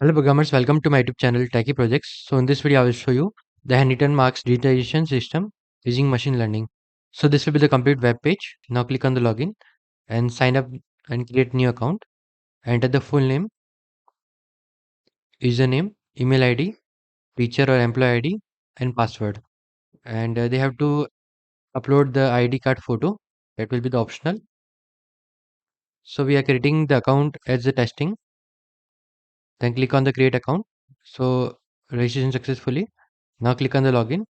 Hello programmers, welcome to my YouTube channel Techie Projects. So in this video I will show you the handwritten marks digitization system using machine learning. So this will be the complete web page. Now click on the login and sign up and create new account. Enter the full name, username, email ID, teacher or employee ID and password. And they have to upload the ID card photo. That will be the optional. So we are creating the account as the testing. Then click on the create account. So registration successfully. Now click on the login.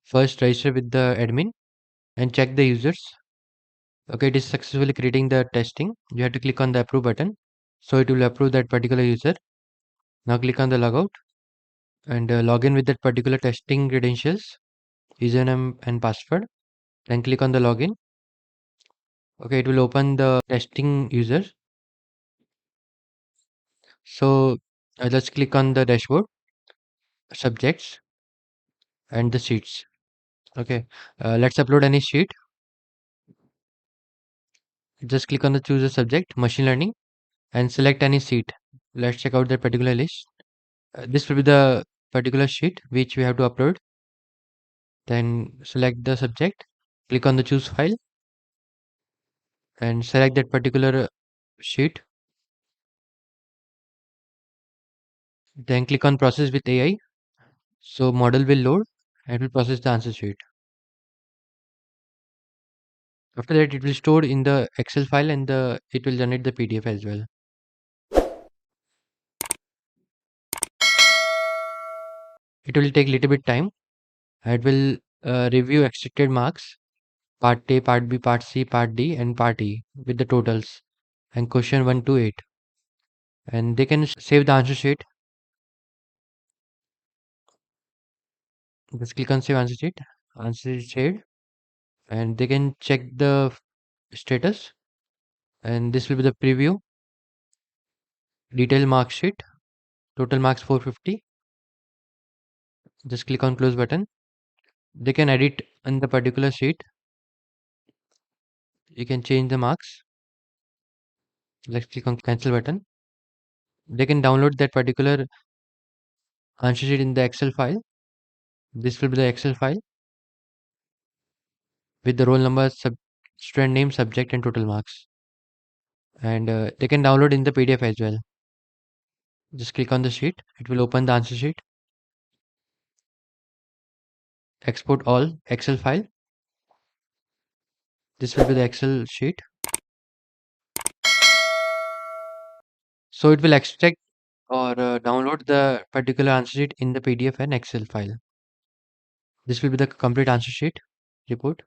First register with the admin and check the users. Okay, it is successfully creating the testing. You have to click on the approve button. So it will approve that particular user. Now click on the logout and log in with that particular testing credentials, username and password. Then click on the login. Okay, it will open the testing user. So let's click on the dashboard, subjects and the sheets. Okay, let's upload any sheet. Just click on the choose a subject, machine learning and select any sheet. Let's check out that particular list. This will be the particular sheet which we have to upload. Then select the subject, click on the choose file and select that particular sheet. Then click on process with AI. So model will load and will process the answer sheet. After that it will store in the Excel file and it will generate the PDF as well. It will take little bit time. It will review extracted marks, part A, part B, part C, part D and part E with the totals and question 1 to 8. And they can save the answer sheet. Just click on save answer sheet. Answer is saved and they can check the status, and this will be the preview. Detail mark sheet, total marks 450. Just click on close button. They can edit in the particular sheet. You can change the marks. Let's click on cancel button. They can download that particular answer sheet in the Excel file. This will be the Excel file with the roll number, student name, subject and total marks. And they can download in the PDF as well. Just click on the sheet. It will open the answer sheet. Export all Excel file. This will be the Excel sheet. So it will extract or download the particular answer sheet in the PDF and Excel file. This will be the complete answer sheet report.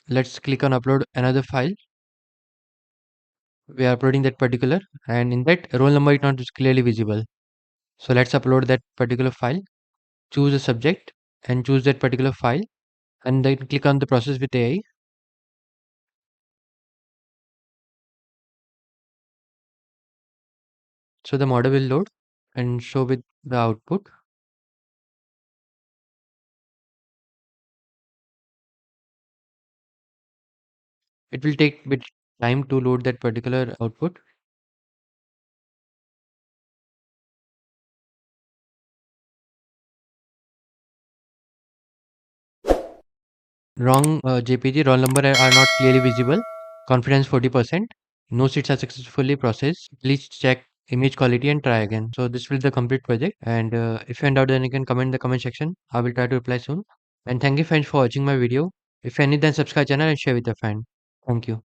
Let's click on upload another file. We are uploading that particular, and in that roll number is not clearly visible. So let's upload that particular file. Choose a subject and choose that particular file, and then click on the process with AI. So the model will load and show with the output. It will take bit time to load that particular output. Wrong JPG, roll number are not clearly visible. Confidence 40%. No sheets are successfully processed. Please check image quality and try again. So this will be the complete project. And if you find out, then you can comment in the comment section. I will try to reply soon. And thank you friends for watching my video. If you need, then subscribe channel and share with your friend. Thank you.